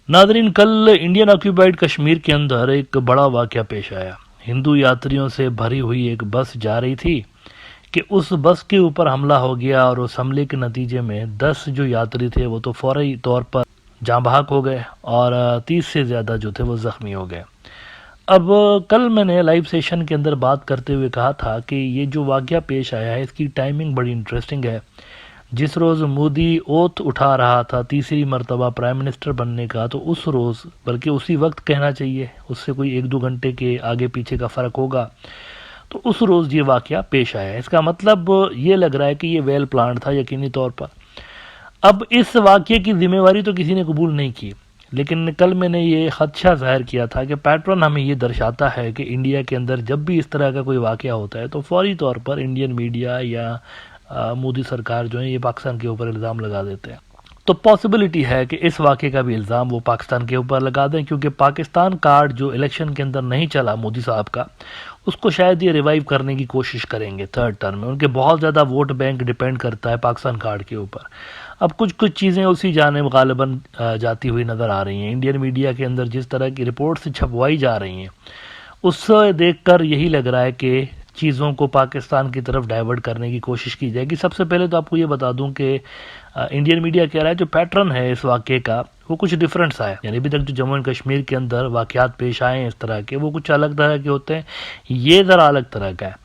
Nadreen, कल Indian occupied Kashmir के अंदर एक बड़ा वाक़या पेश आया। हिंदू यात्रियों से भरी हुई एक बस जा रही थी कि उस बस के ऊपर हमला हो गया और उस हमले के नतीजे में 10 जो यात्री थे वो तो फौरी तौर पर जाँ बहक हो गए और 30 से ज़्यादा जो थे वो ज़ख्मी हो गए। अब कल मैंने लाइव सेशन के अंदर बात करते हुए कहा था कि ये जो वाक़या पेश आया है इसकी टाइमिंग बड़ी इंटरेस्टिंग है। जिस रोज़ मोदी ओथ उठा रहा था तीसरी मर्तबा प्राइम मिनिस्टर बनने का, तो उस रोज़, बल्कि उसी वक्त कहना चाहिए, उससे कोई 1-2 घंटे के आगे पीछे का फ़र्क होगा, तो उस रोज़ ये वाक़या पेश आया है। इसका मतलब ये लग रहा है कि ये वेल प्लान था यकीनी तौर पर। अब इस वाक़ये की ज़िम्मेवारी तो किसी ने कबूल नहीं की, लेकिन कल मैंने ये ख़दशा ज़ाहिर किया था कि पैटर्न हमें ये दर्शाता है कि इंडिया के अंदर जब भी इस तरह का कोई वाक़या होता है तो फ़ौरी तौर पर इंडियन मीडिया या मोदी सरकार जो है ये पाकिस्तान के ऊपर इल्ज़ाम लगा देते हैं। तो पॉसिबिलिटी है कि इस वाक़े का भी इल्ज़ाम वो पाकिस्तान के ऊपर लगा दें, क्योंकि पाकिस्तान कार्ड जो इलेक्शन के अंदर नहीं चला मोदी साहब का, उसको शायद ये रिवाइव करने की कोशिश करेंगे थर्ड टर्म में। उनके बहुत ज़्यादा वोट बैंक डिपेंड करता है पाकिस्तान कार्ड के ऊपर। अब कुछ कुछ चीज़ें उसी जानिब गालिबन जाती हुई नज़र आ रही हैं। इंडियन मीडिया के अंदर जिस तरह की रिपोर्ट्स छपवाई जा रही हैं उससे देखकर यही लग रहा है कि चीज़ों को पाकिस्तान की तरफ डाइवर्ट करने की कोशिश की जाएगी। सबसे पहले तो आपको ये बता दूं कि इंडियन मीडिया कह रहा है जो पैटर्न है इस वाक़े का वो कुछ डिफरेंट सा है। यानी अभी तक जो जम्मू एंड कश्मीर के अंदर वाक़यात पेश आए हैं इस तरह के, वो कुछ अलग तरह के होते हैं। ये ज़रा अलग तरह का है।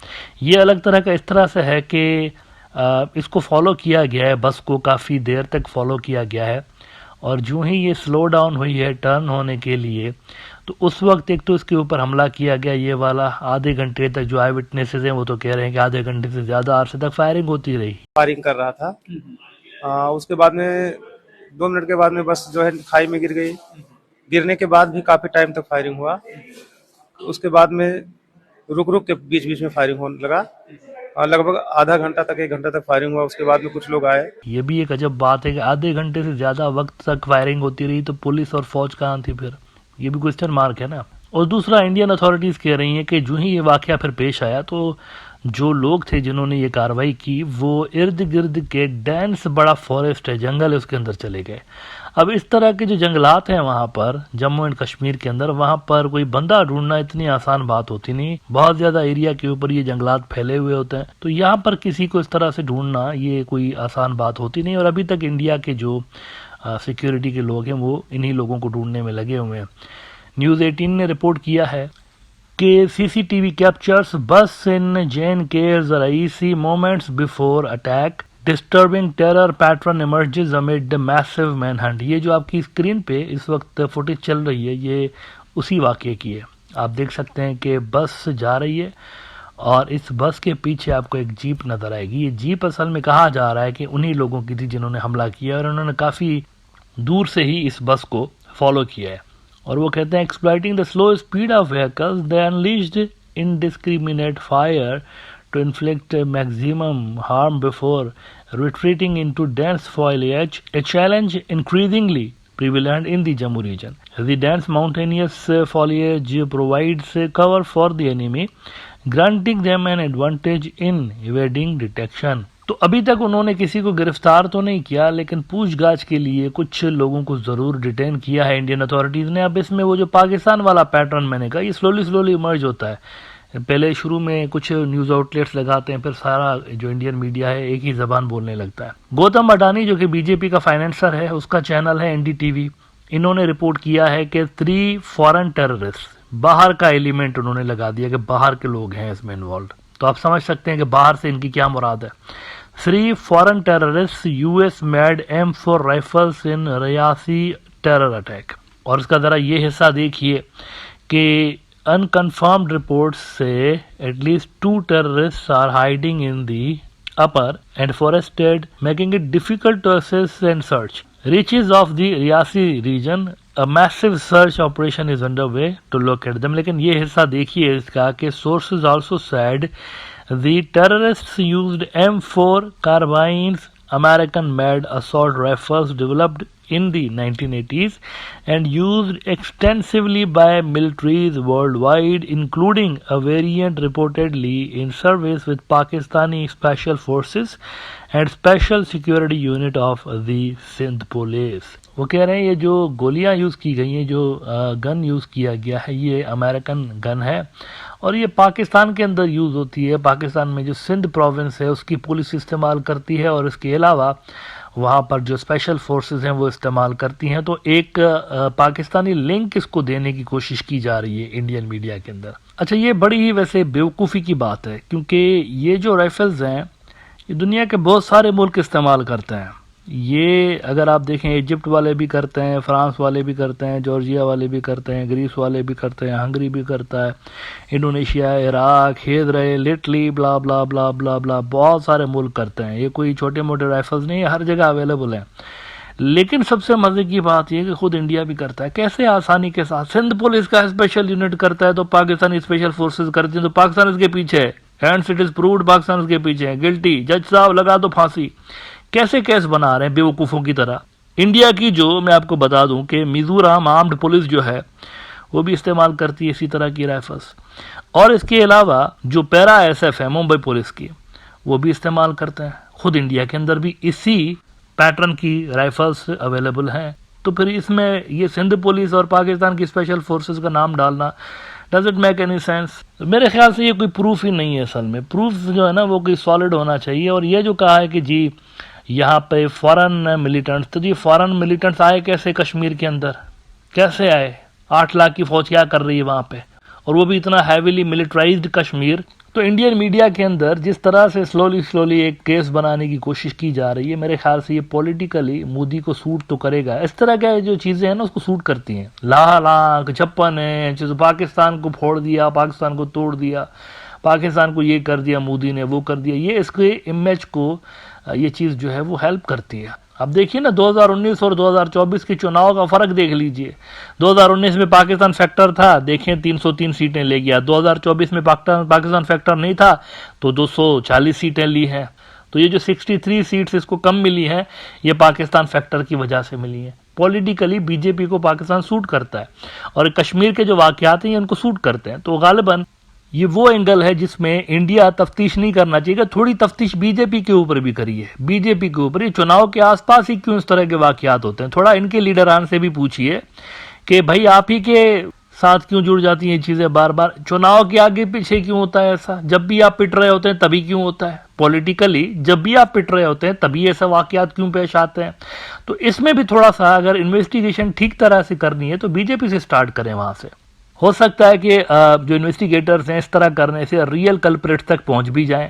ये अलग तरह का इस तरह से है कि इसको फॉलो किया गया है, बस को काफ़ी देर तक फॉलो किया गया है, और जो ही ये स्लो डाउन हुई है टर्न होने के लिए, तो उस वक्त एक तो इसके ऊपर हमला किया गया ये वाला। आधे घंटे तक जो आई विटनेसेस हैं वो तो कह रहे हैं कि आधे घंटे से ज़्यादा अरसे तक फायरिंग होती रही। फायरिंग कर रहा था। उसके बाद में 2 मिनट के बाद में बस जो है खाई में गिर गई। गिरने के बाद भी काफी टाइम तक फायरिंग हुआ। उसके बाद में रुक रुक के बीच बीच में फायरिंग होने लगा। लगभग आधा घंटा तक 1 घंटा तक फायरिंग हुआ। उसके बाद में कुछ लोग आए। ये भी एक अजब बात है कि आधे घंटे से ज़्यादा वक्त तक फायरिंग होती रही, तो पुलिस और फौज कहाँ थी फिर? ये भी क्वेश्चन मार्क है ना। और दूसरा, इंडियन अथॉरिटीज़ कह रही हैं कि जो ही ये वाक़या फिर पेश आया तो जो लोग थे जिन्होंने ये कार्रवाई की वो इर्द गिर्द के डेंस बड़ा फॉरेस्ट है, जंगल है, उसके अंदर चले गए। अब इस तरह के जो जंगलात हैं वहाँ पर जम्मू एंड कश्मीर के अंदर, वहाँ पर कोई बंदा ढूंढना इतनी आसान बात होती नहीं। बहुत ज़्यादा एरिया के ऊपर ये जंगलात फैले हुए होते हैं, तो यहाँ पर किसी को इस तरह से ढूंढना ये कोई आसान बात होती नहीं। और अभी तक इंडिया के जो सिक्योरिटी के लोग हैं वो इन्हीं लोगों को ढूंढने में लगे हुए हैं। न्यूज़ 18 ने रिपोर्ट किया है कि CCTV captures bus in J&K's Reasi moments before attack, disturbing terror pattern emerges amid massive manhunt. ये जो आपकी स्क्रीन पे इस वक्त फुटेज चल रही है ये उसी वाक़ये की है। आप देख सकते हैं कि बस जा रही है और इस बस के पीछे आपको एक जीप नज़र आएगी। ये जीप असल में कहा जा रहा है कि उन्हीं लोगों की थी जिन्होंने हमला किया, और उन्होंने काफ़ी दूर से ही इस बस को फॉलो किया है। और वो कहते हैं exploiting the slow speed of vehicles they unleashed indiscriminate fire to inflict maximum harm before retreating into dense foliage, a challenge increasingly prevalent in the Jammu region. The dense mountainous foliage provides cover for the enemy, granting them an advantage in evading detection. तो अभी तक उन्होंने किसी को गिरफ्तार तो नहीं किया, लेकिन पूछताछ के लिए कुछ लोगों को ज़रूर डिटेन किया है इंडियन अथॉरिटीज़ ने। अब इसमें वो जो पाकिस्तान वाला पैटर्न मैंने कहा ये स्लोली इमर्ज होता है। पहले शुरू में कुछ न्यूज़ आउटलेट्स लगाते हैं, फिर सारा जो इंडियन मीडिया है एक ही ज़बान बोलने लगता है। गौतम अडानी जो कि बीजेपी का फाइनेंसर है, उसका चैनल है NDTV, इन्होंने रिपोर्ट किया है कि 3 फॉरेन टेररिस्ट, बाहर का एलिमेंट उन्होंने लगा दिया कि बाहर के लोग हैं इसमें इन्वॉल्व। तो आप समझ सकते हैं कि बाहर से इनकी क्या मुराद है। 3 foreign terrorists US made M4 rifles in Reasi terror attack. और इसका ज़रा ये हिस्सा देखिए कि अनकन्फर्म्ड रिपोर्ट्स से at least 2 terrorists are hiding in the upper and forested, making it difficult to assess and search. Reaches of the Riyasi region, a massive search operation is underway to locate them. लेकिन ये हिस्सा देखिए इसका कि sources also said the terrorists used M4 carbines, American-made assault rifles developed in the 1980s and used extensively by militaries worldwide, including a variant reportedly in service with Pakistani Special Forces and Special Security Unit of the Sindh Police. वो कह रहे हैं ये जो गोलियां use की गई हैं, जो गन यूज़ किया गया है, ये अमेरिकन गन है और ये पाकिस्तान के अंदर यूज़ होती है। पाकिस्तान में जो सिंध प्रोविंस है उसकी पुलिस इस्तेमाल करती है और इसके अलावा वहाँ पर जो स्पेशल फोर्सेस हैं वो इस्तेमाल करती हैं। तो एक पाकिस्तानी लिंक इसको देने की कोशिश की जा रही है इंडियन मीडिया के अंदर। अच्छा, ये बड़ी ही वैसे बेवकूफ़ी की बात है क्योंकि ये जो राइफल्स हैं ये दुनिया के बहुत सारे मुल्क इस्तेमाल करते हैं। ये अगर आप देखें इजिप्ट वाले भी करते हैं, फ्रांस वाले भी करते हैं, जॉर्जिया वाले भी करते हैं, ग्रीस वाले भी करते हैं, हंगरी भी करता है, इंडोनेशिया, इराक, इजराइल, इटली, ब्ला ब्ला ब्ला ब्ला ब्ला, बहुत सारे मुल्क करते हैं। ये कोई छोटे मोटे राइफल्स नहीं है, हर जगह अवेलेबल हैं। लेकिन सबसे मजे की बात यह कि खुद इंडिया भी करता है। कैसे आसानी के साथ सिंध पुलिस का स्पेशल यूनिट करता है तो पाकिस्तानी स्पेशल फोर्सेज करती है, तो पाकिस्तान इसके पीछे है, hands it is proved, Pakistan इसके पीछे है, गिल्टी, जज साहब लगा दो फांसी। कैसे केस बना रहे हैं बेवकूफ़ों की तरह। इंडिया की जो मैं आपको बता दूं कि मिजोरम आर्म्ड पुलिस जो है वो भी इस्तेमाल करती है इसी तरह की राइफल्स, और इसके अलावा जो पैरा एसएफ है मुंबई पुलिस की वो भी इस्तेमाल करते हैं। खुद इंडिया के अंदर भी इसी पैटर्न की राइफल्स अवेलेबल हैं। तो फिर इसमें ये सिंध पुलिस और पाकिस्तान की स्पेशल फोर्सेस का नाम डालना does it make any sense? मेरे ख्याल से ये कोई प्रूफ ही नहीं है। असल में प्रूफ जो है ना वो कोई सॉलिड होना चाहिए। और ये जो कहा है कि जी यहाँ पे फॉरेन मिलिटेंट्स, तो जी फॉरेन मिलिटेंट्स आए कैसे कश्मीर के अंदर, कैसे आए? 8 लाख की फौज क्या कर रही है वहाँ पे, और वो भी इतना हैविली मिलिटराइज्ड कश्मीर। तो इंडियन मीडिया के अंदर जिस तरह से स्लोली एक केस बनाने की कोशिश की जा रही है, मेरे ख्याल से ये पॉलिटिकली मोदी को सूट तो करेगा। इस तरह के जो चीज़ें हैं ना उसको सूट करती हैं। लाख छप्पन है, जो पाकिस्तान को फोड़ दिया, पाकिस्तान को तोड़ दिया, पाकिस्तान को ये कर दिया मोदी ने, वो कर दिया, ये इसके इमेज को ये चीज़ जो है वो हेल्प करती है। अब देखिए ना 2019 और 2024 के चुनाव का फ़र्क देख लीजिए। 2019 में पाकिस्तान फैक्टर था, देखें 303 सीटें ले गया। 2024 में पाकिस्तान फैक्टर नहीं था तो 240 सीटें ली हैं। तो ये जो 63 सीट्स इसको कम मिली हैं ये पाकिस्तान फैक्टर की वजह से मिली हैं। पॉलिटिकली बीजेपी को पाकिस्तान सूट करता है और कश्मीर के जो वाक़यात हैं ये उनको सूट करते हैं। तो गालिबन ये वो एंगल है जिसमें इंडिया तफ्तीश नहीं करना चाहिए। थोड़ी तफ्तीश बीजेपी के ऊपर भी करिए, बीजेपी के ऊपर। ये चुनाव के आसपास ही क्यों इस तरह के वाकयात होते हैं, थोड़ा इनके लीडरान से भी पूछिए कि भाई आप ही के साथ क्यों जुड़ जाती हैं ये चीज़ें बार बार, चुनाव के आगे पीछे क्यों होता है ऐसा? जब भी आप पिट रहे होते हैं तभी क्यों होता है? पॉलिटिकली जब भी आप पिट रहे होते हैं तभी ऐसे वाकयात क्यों पेश आते हैं? तो इसमें भी थोड़ा सा अगर इन्वेस्टिगेशन ठीक तरह से करनी है तो बीजेपी से स्टार्ट करें। वहाँ से हो सकता है कि जो इन्वेस्टिगेटर्स हैं इस तरह करने से रियल कल्प्रिट्स तक पहुंच भी जाएं।